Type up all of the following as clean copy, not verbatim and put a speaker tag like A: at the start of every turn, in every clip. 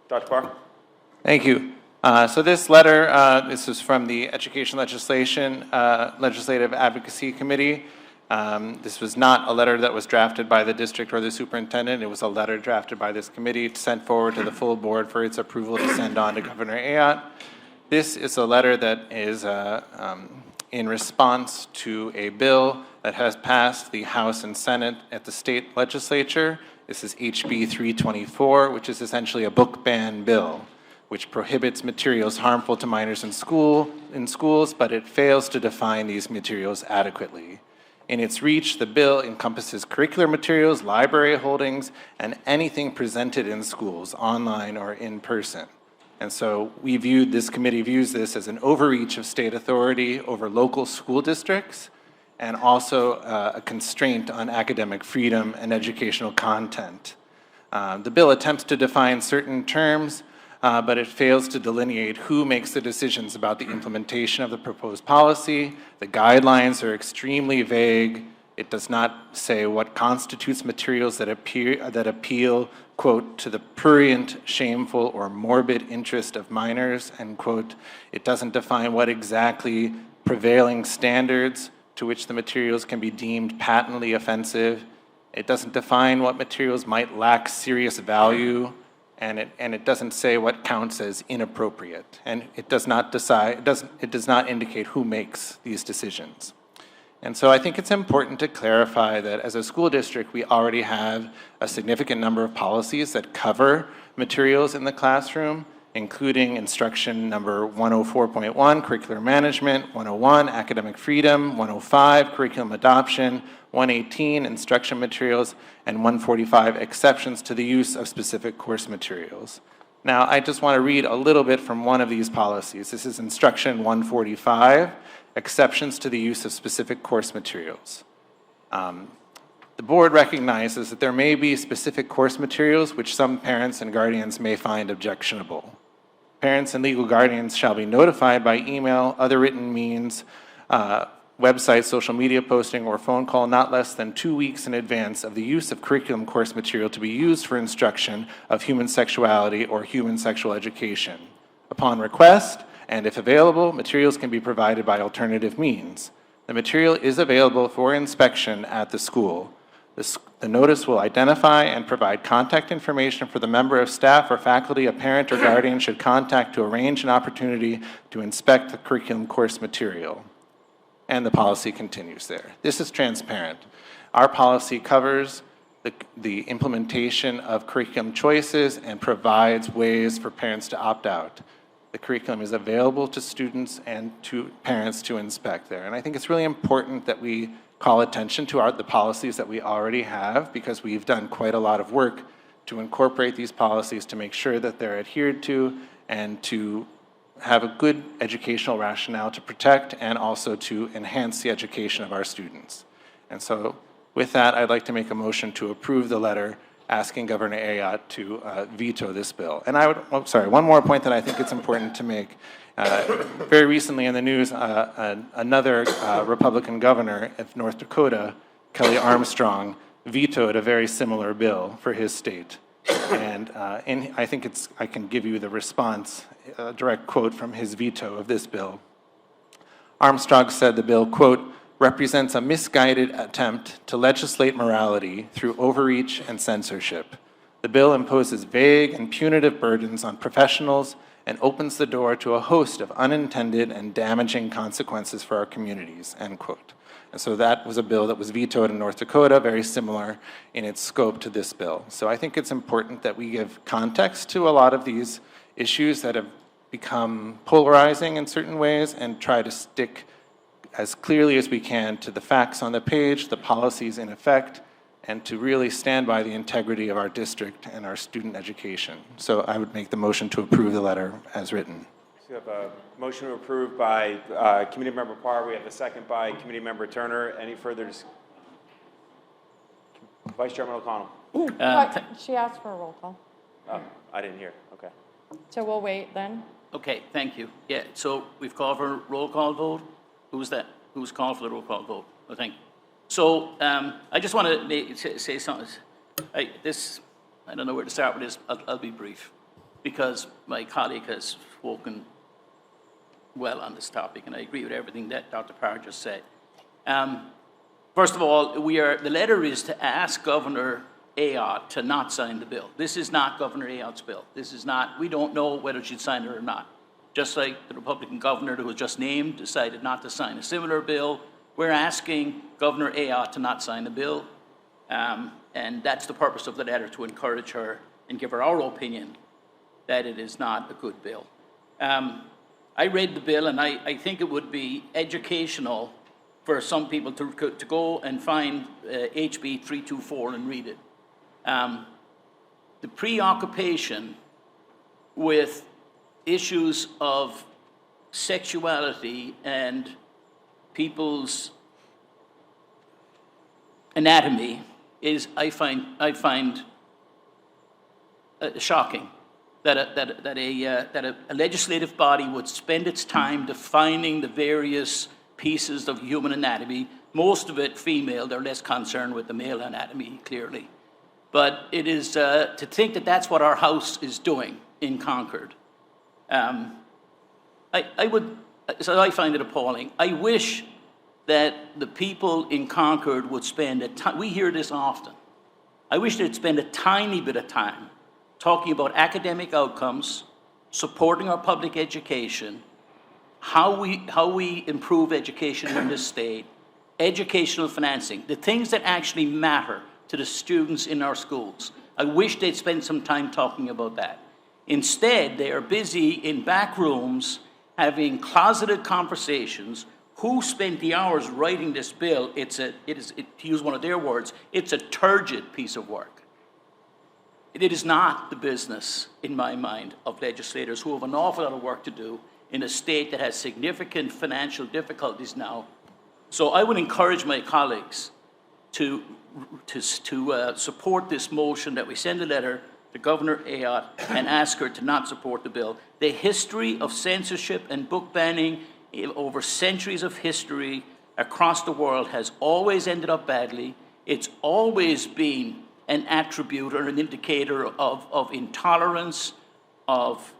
A: Dr. Parr?
B: Thank you. So this letter, this is from the Education Legislative Advocacy Committee. This was not a letter that was drafted by the district or the superintendent. It was a letter drafted by this committee sent forward to the full board for its approval to send on to Governor Ayotte. This is a letter that is in response to a bill that has passed the House and Senate at the state legislature. This is HB 324, which is essentially a book ban bill, which prohibits materials harmful to minors in schools, but it fails to define these materials adequately. In its reach, the bill encompasses curricular materials, library holdings, and anything presented in schools, online or in person. And so this committee views this as an overreach of state authority over local school districts, and also a constraint on academic freedom and educational content. The bill attempts to define certain terms, but it fails to delineate who makes the decisions about the implementation of the proposed policy. The guidelines are extremely vague. It does not say what constitutes materials that appeal, quote, to the prurient, shameful, or morbid interest of minors, end quote. It doesn't define what exactly prevailing standards to which the materials can be deemed patently offensive. It doesn't define what materials might lack serious value, and it doesn't say what counts as inappropriate. And it does not indicate who makes these decisions. And so I think it's important to clarify that as a school district, we already have a significant number of policies that cover materials in the classroom, including instruction number 104.1, curricular management, 101, academic freedom, 105, curriculum adoption, 118, instruction materials, and 145, exceptions to the use of specific course materials. Now, I just want to read a little bit from one of these policies. This is instruction 145, exceptions to the use of specific course materials. The board recognizes that there may be specific course materials which some parents and guardians may find objectionable. Parents and legal guardians shall be notified by email, other written means, website, social media posting, or phone call not less than 2 weeks in advance of the use of curriculum course material to be used for instruction of human sexuality or human sexual education. Upon request, and if available, materials can be provided by alternative means. The material is available for inspection at the school. The notice will identify and provide contact information for the member of staff or faculty a parent or guardian should contact to arrange an opportunity to inspect the curriculum course material. And the policy continues there. This is transparent. Our policy covers the implementation of curriculum choices and provides ways for parents to opt out. The curriculum is available to students and to parents to inspect there. And I think it's really important that we call attention to the policies that we already have, because we've done quite a lot of work to incorporate these policies to make sure that they're adhered to and to have a good educational rationale to protect and also to enhance the education of our students. And so with that, I'd like to make a motion to approve the letter asking Governor Ayotte to veto this bill. And one more point that I think it's important to make. Very recently in the news, another Republican governor of North Dakota, Kelly Armstrong, vetoed a very similar bill for his state. And I think I can give you the response, a direct quote from his veto of this bill. Armstrong said the bill, quote, represents a misguided attempt to legislate morality through overreach and censorship. The bill imposes vague and punitive burdens on professionals and opens the door to a host of unintended and damaging consequences for our communities, end quote. And so that was a bill that was vetoed in North Dakota, very similar in its scope to this bill. So I think it's important that we give context to a lot of these issues that have become polarizing in certain ways and try to stick as clearly as we can to the facts on the page, the policies in effect, and to really stand by the integrity of our district and our student education. So I would make the motion to approve the letter as written.
A: So we have a motion to approve by Committee Member Parr. We have a second by Committee Member Turner. Any further Vice Chairman O'Connell.
C: She asked for a roll call.
A: Oh, I didn't hear. Okay.
C: So we'll wait then.
D: Okay, thank you. Yeah, so we've called for a roll call vote. Who was that? Who was called for the roll call vote? Oh, thank you. So I just want to say something. I don't know where to start with this. I'll be brief. because my colleague has spoken well on this topic, and I agree with everything that Dr. Parr just said. First of all, the letter is to ask Governor Ayotte to not sign the bill. This is not Governor Ayotte's bill. This is not, we don't know whether she'd sign it or not. Just like the Republican governor who was just named decided not to sign a similar bill, we're asking Governor Ayotte to not sign the bill. And that's the purpose of the letter, to encourage her and give her our opinion that it is not a good bill. I read the bill, and I think it would be educational for some people to go and find HB 324 and read it. The preoccupation with issues of sexuality and people's anatomy is, I find shocking that a legislative body would spend its time defining the various pieces of human anatomy, most of it female. They're less concerned with the male anatomy, clearly. But it is to think that that's what our House is doing in Concord. So I find it appalling. I wish that the people in Concord would spend we hear this often. I wish they'd spend a tiny bit of time talking about academic outcomes, supporting our public education, how we improve education in this state, educational financing, the things that actually matter to the students in our schools. I wish they'd spend some time talking about that. Instead, they are busy in back rooms having closeted conversations. Who spent the hours writing this bill? To use one of their words, it's a turgid piece of work. It is not the business, in my mind, of legislators who have an awful lot of work to do in a state that has significant financial difficulties now. So I would encourage my colleagues to support this motion, that we send a letter to Governor Ayotte and ask her to not support the bill. The history of censorship and book banning over centuries of history across the world has always ended up badly. It's always been an attribute or an indicator of intolerance, of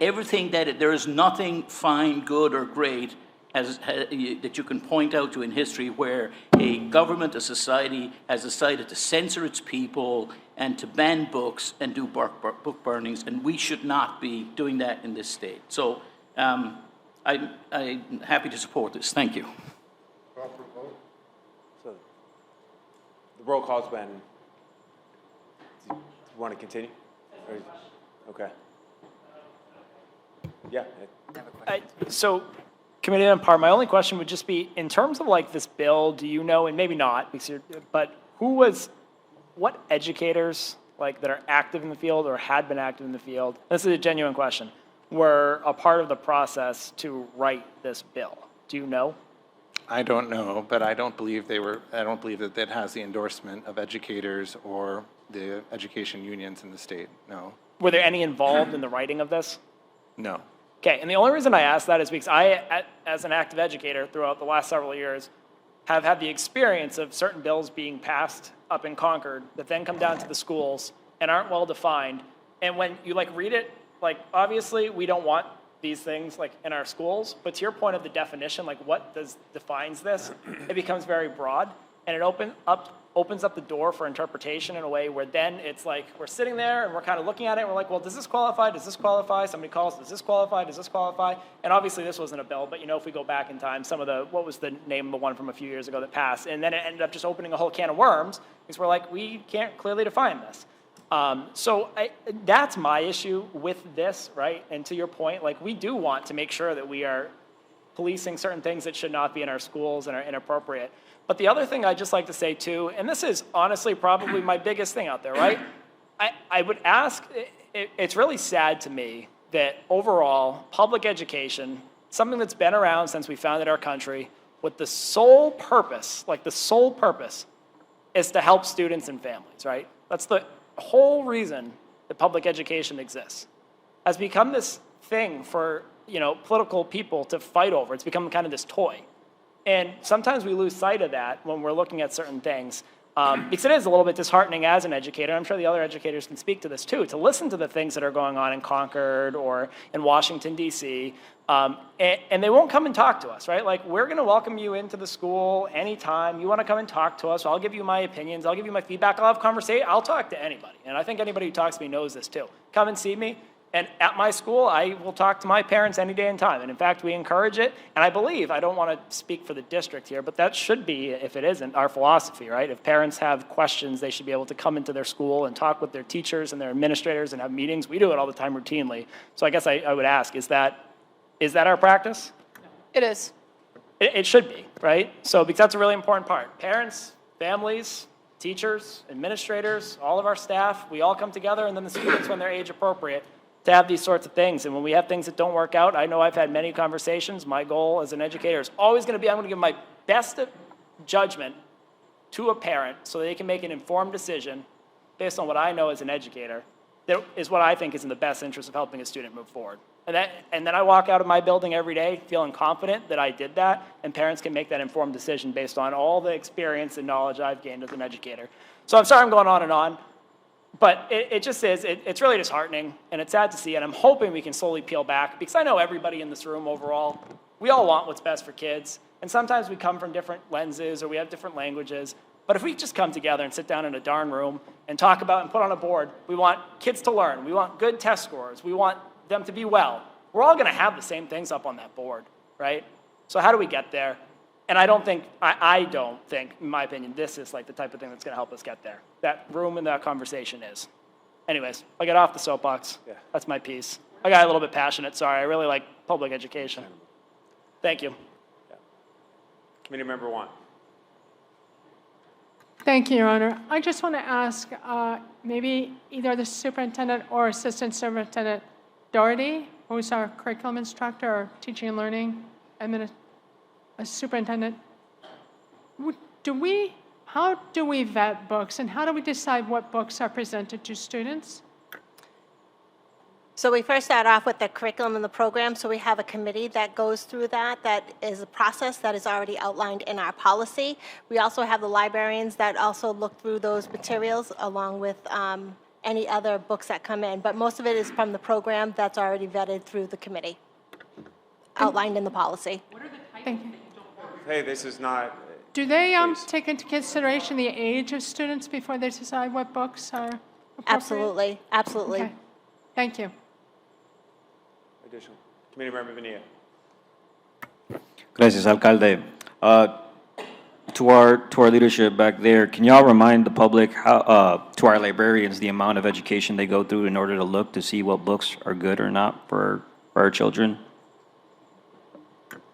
D: everything there is nothing fine, good, or great that you can point out to in history where a government, a society, has decided to censor its people and to ban books and do book burnings, and we should not be doing that in this state. So I'm happy to support this. Thank you.
A: So the roll call's been. Do you want to continue? Okay. Yeah.
E: So, Committee Member Parr, my only question would just be, in terms of like this bill, do you know, and maybe not, but what educators like that are active in the field or had been active in the field, this is a genuine question, were a part of the process to write this bill? Do you know?
B: I don't know, but I don't believe that it has the endorsement of educators or the education unions in the state, no.
E: Were there any involved in the writing of this?
B: No.
E: Okay, and the only reason I ask that is because I, as an active educator throughout the last several years, have had the experience of certain bills being passed up in Concord that then come down to the schools and aren't well defined. And when you like read it, like obviously we don't want these things like in our schools, but to your point of the definition, like what defines this, it becomes very broad, and it opens up the door for interpretation in a way where then it's like we're sitting there and we're kind of looking at it and we're like, well, does this qualify? Does this qualify? Somebody calls, does this qualify? Does this qualify? And obviously this wasn't a bill, but if we go back in time, what was the name of the one from a few years ago that passed? And then it ended up just opening a whole can of worms because we're like, we can't clearly define this. So that's my issue with this, right? And to your point, like we do want to make sure that we are policing certain things that should not be in our schools and are inappropriate. But the other thing I'd just like to say too, and this is honestly probably my biggest thing out there, right? I would ask, it's really sad to me that overall public education, something that's been around since we founded our country, with the sole purpose is to help students and families, right? That's the whole reason that public education exists, has become this thing for political people to fight over. It's become kind of this toy. And sometimes we lose sight of that when we're looking at certain things. Because it is a little bit disheartening as an educator, I'm sure the other educators can speak to this too, to listen to the things that are going on in Concord or in Washington, D.C., and they won't come and talk to us, right? Like, we're going to welcome you into the school anytime. You want to come and talk to us, I'll give you my opinions, I'll give you my feedback, I'll have conversation, I'll talk to anybody. And I think anybody who talks to me knows this too. Come and see me, and at my school, I will talk to my parents any day and time. And in fact, we encourage it, and I believe, I don't want to speak for the district here, but that should be, if it isn't, our philosophy, right? If parents have questions, they should be able to come into their school and talk with their teachers and their administrators and have meetings. We do it all the time routinely. So I guess I would ask, is that our practice?
F: It is.
E: It should be, right? So, because that's a really important part. Parents, families, teachers, administrators, all of our staff, we all come together, and then the students, when they're age appropriate, to have these sorts of things. And when we have things that don't work out, I know I've had many conversations. My goal as an educator is always going to be, I'm going to give my best judgment to a parent so they can make an informed decision based on what I know as an educator. That is what I think is in the best interest of helping a student move forward. And then I walk out of my building every day feeling confident that I did that, and parents can make that informed decision based on all the experience and knowledge I've gained as an educator. So I'm sorry I'm going on, but it just is, it's really disheartening, and it's sad to see, and I'm hoping we can slowly peel back, because I know everybody in this room overall, we all want what's best for kids, and sometimes we come from different lenses, or we have different languages, but if we just come together and sit down in a darn room and talk about and put on a board, we want kids to learn, we want good test scores, we want them to be well, we're all going to have the same things up on that board, right? So how do we get there? And I don't think, in my opinion, this is like the type of thing that's going to help us get there. That room and that conversation is. Anyways, I'll get off the soapbox.
A: Yeah.
E: That's my piece. I got a little bit passionate, sorry. I really like public education. Thank you.
A: Committee Member Wan.
G: Thank you, Your Honor. I just want to ask maybe either the superintendent or assistant superintendent Doherty, who's our curriculum instructor or teaching and learning superintendent. How do we vet books, and how do we decide what books are presented to students?
H: So we first start off with the curriculum and the program, so we have a committee that goes through that. That is a process that is already outlined in our policy. We also have the librarians that also look through those materials along with any other books that come in. But most of it is from the program that's already vetted through the committee, outlined in the policy.
G: Thank you.
A: Hey, this is not.
G: Do they
A: Please.
G: take into consideration the age of students before they decide what books are appropriate?
H: Absolutely, absolutely.
G: Okay. Thank you.
A: Additional. Committee Member Bonilla.
I: Gracias, alcalde. To our leadership back there, can y'all remind the public how to our librarians the amount of education they go through in order to look to see what books are good or not for our children?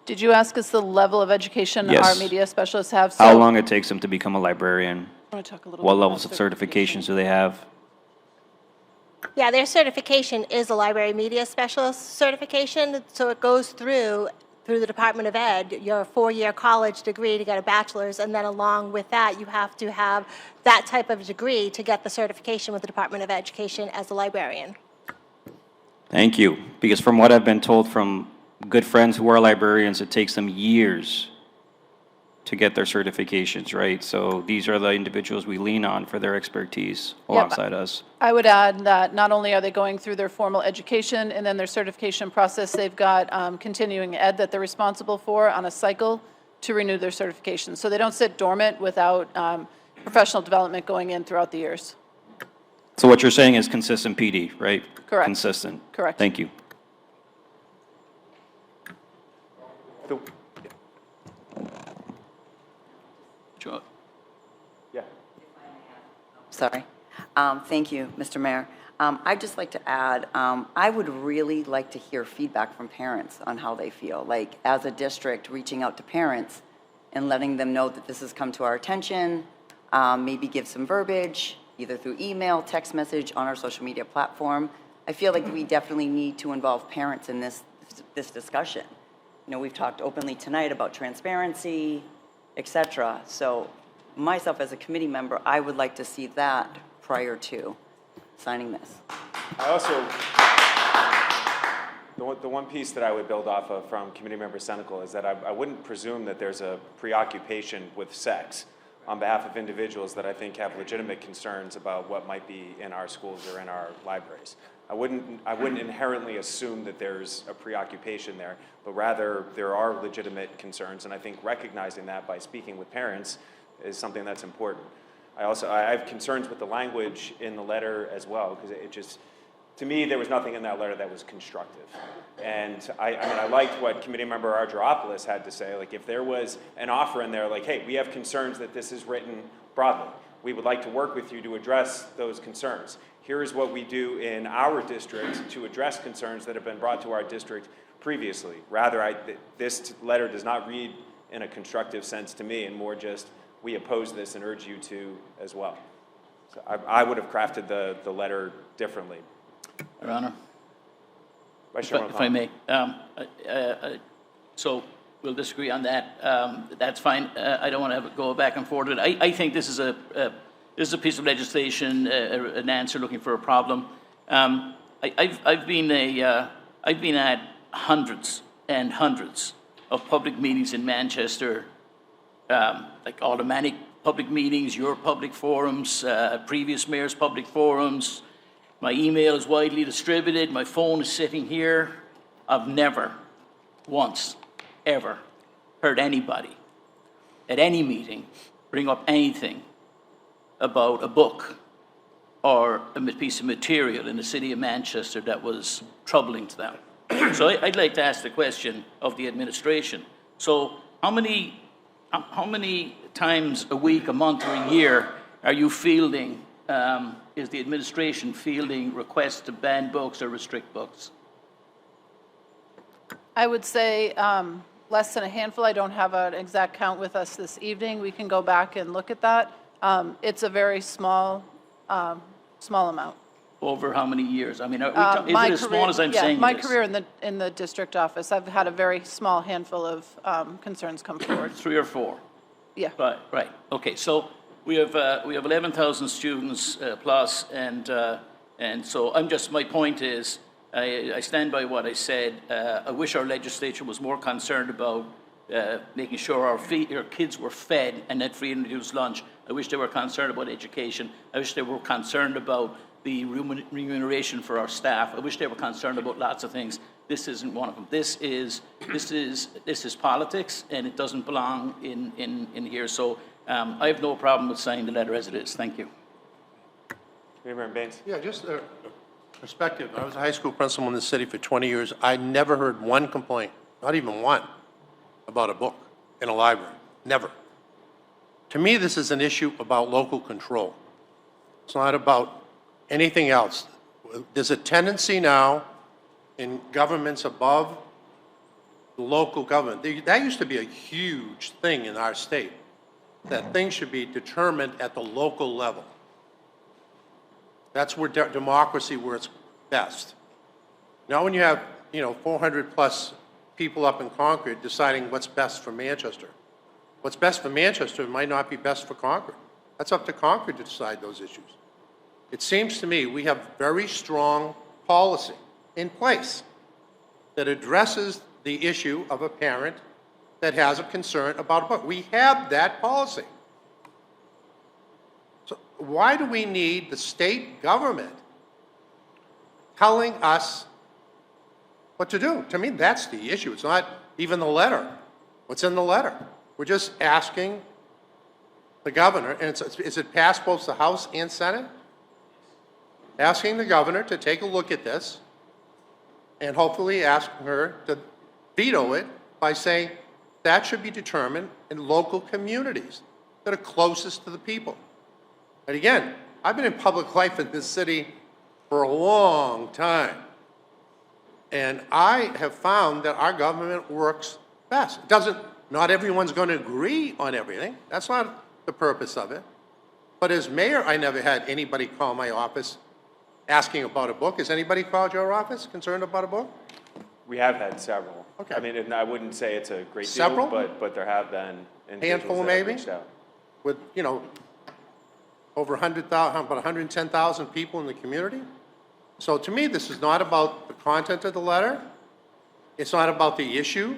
F: Did you ask us the level of education
I: Yes.
F: our media specialists have?
I: How
F: So-
I: long it takes them to become a librarian?
F: I want to talk a little
I: What
F: bit
I: levels
F: about
I: of certifications do they have?
H: Yeah, their certification is a library media specialist certification, so it goes through the Department of Ed, your 4-year college degree to get a bachelor's, and then along with that, you have to have that type of degree to get the certification with the Department of Education as a librarian.
I: Thank you. Because from what I've been told from good friends who are librarians, it takes them years to get their certifications, right? So these are the individuals we lean on for their expertise alongside us.
F: I would add that not only are they going through their formal education and then their certification process, they've got continuing ed that they're responsible for on a cycle to renew their certification. So they don't sit dormant without professional development going in throughout the years.
I: So what you're saying is consistent PD, right?
F: Correct.
I: Consistent.
F: Correct.
I: Thank you.
A: The-
D: Sure.
A: Yeah.
J: Sorry. Thank you, Mr. Mayor. I'd just like to add, I would really like to hear feedback from parents on how they feel. Like, as a district, reaching out to parents and letting them know that this has come to our attention, maybe give some verbiage, either through email, text message, on our social media platform. I feel like we definitely need to involve parents in this discussion. You know, we've talked openly tonight about transparency, et cetera. So myself as a committee member, I would like to see that prior to signing this.
A: I also, the one piece that I would build off of from Committee Member Senecal is that I wouldn't presume that there's a preoccupation with sex. on behalf of individuals that I think have legitimate concerns about what might be in our schools or in our libraries. I wouldn't inherently assume that there's a preoccupation there, but rather there are legitimate concerns, and I think recognizing that by speaking with parents is something that's important. I have concerns with the language in the letter as well, because it just, to me, there was nothing in that letter that was constructive. And I liked what committee member Argyropoulos had to say. Like, if there was an offer in there, like, hey, we have concerns that this is written broadly. We would like to work with you to address those concerns. Here is what we do in our district to address concerns that have been brought to our district previously. Rather, this letter does not read in a constructive sense to me, and more just, we oppose this and urge you to as well. So I would have crafted the letter differently.
D: Your Honor,
A: Vice Chairman
D: if I may. So we'll disagree on that. That's fine. I don't want to go back and forth with it. I think this is a piece of legislation, an answer looking for a problem. I've been at hundreds and hundreds of public meetings in Manchester, like automatic public meetings, your public forums, previous mayor's public forums. My email is widely distributed. My phone is sitting here. I've never once, ever heard anybody at any meeting bring up anything about a book or a piece of material in the city of Manchester that was troubling to them. So I'd like to ask the question of the administration. So how many times a week, a month, or a year are you fielding, is the administration fielding requests to ban books or restrict books?
F: I would say less than a handful. I don't have an exact count with us this evening. We can go back and look at that. It's a very small amount.
D: Over how many years? I mean, is it as small as I'm saying?
F: My career in the district office, I've had a very small handful of concerns come forward.
D: 3 or 4?
F: Yeah.
D: Right. Okay, so we have 11,000 students plus, and so my point is, I stand by what I said. I wish our legislature was more concerned about making sure our kids were fed and had free and reduced lunch. I wish they were concerned about education. I wish they were concerned about the remuneration for our staff. I wish they were concerned about lots of things. This isn't one of them. This is politics, and it doesn't belong in here. So I have no problem with signing the letter as it is. Thank you.
A: Member Baines.
K: Yeah, just a perspective. I was a high school principal in the city for 20 years. I never heard one complaint, not even one, about a book in a library. Never. To me, this is an issue about local control. It's not about anything else. There's a tendency now in governments above the local government. That used to be a huge thing in our state, that things should be determined at the local level. That's where democracy works best. Now when you have, 400 plus people up in Concord deciding what's best for Manchester. What's best for Manchester might not be best for Concord. That's up to Concord to decide those issues. It seems to me we have very strong policy in place that addresses the issue of a parent that has a concern about a book. We have that policy. So why do we need the state government telling us what to do? To me, that's the issue. It's not even the letter. What's in the letter? We're just asking the governor, and is it passed both the House and Senate? Asking the governor to take a look at this and hopefully ask her to veto it by saying that should be determined in local communities that are closest to the people. And again, I've been in public life in this city for a long time. And I have found that our government works best. Not everyone's going to agree on everything. That's not the purpose of it. But as mayor, I never had anybody call my office asking about a book. Has anybody called your office concerned about a book?
A: We have had several.
K: Okay.
A: I mean, and I wouldn't say it's a great
K: Several?
A: deal, but there have been
K: Handful,
A: individuals that have
K: maybe?
A: reached out.
K: With, over 100,000, about 110,000 people in the community. So to me, this is not about the content of the letter. It's not about the issue.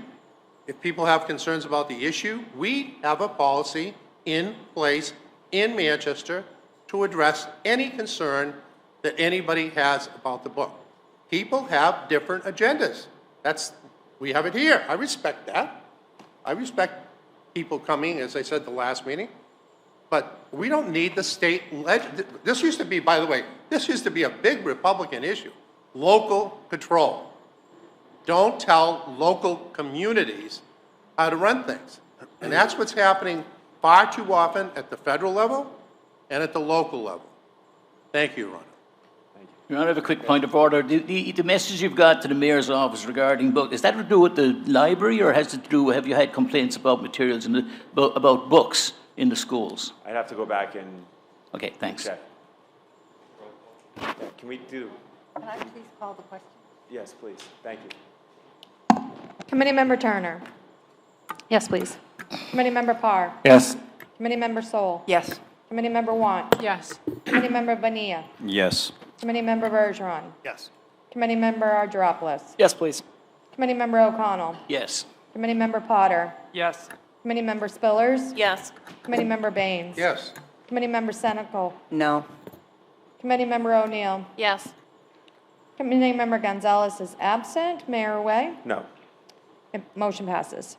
K: If people have concerns about the issue, we have a policy in place in Manchester to address any concern that anybody has about the book. People have different agendas. We have it here. I respect that. I respect people coming, as I said the last meeting, but we don't need the state. This used to be, by the way, this used to be a big Republican issue. Local control. Don't tell local communities how to run things. And that's what's happening far too often at the federal level and at the local level. Thank you, Ron.
D: Your Honor, I have a quick point of order. The message you've got to the Mayor's office regarding books, is that to do with the library, or has it to do, have you had complaints about materials about books in the schools?
A: I'd have to go back and
D: Okay, thanks.
A: check. Yeah, can we do,
F: Can I please call the question?
A: yes, please, thank you.
C: Committee Member Turner.
F: Yes, please.
C: Committee Member Parr.
B: Yes.
C: Committee Member Sol.
F: Yes.
C: Committee Member Want.
G: Yes.
C: Committee Member Bonilla.
I: Yes.
C: Committee Member Bergeron.
K: Yes.
C: Committee Member Argyropoulos.
E: Yes, please.
C: Committee Member O'Connell.
D: Yes.
C: Committee Member Potter.
E: Yes.
C: Committee Member Spillers.
F: Yes.
C: Committee Member Baines.
K: Yes.
C: Committee Member Senical.
J: No.
C: Committee Member O'Neill.
F: Yes.
C: Committee Member Gonzalez is absent. Mayor Way.
A: No.
C: Motion passes.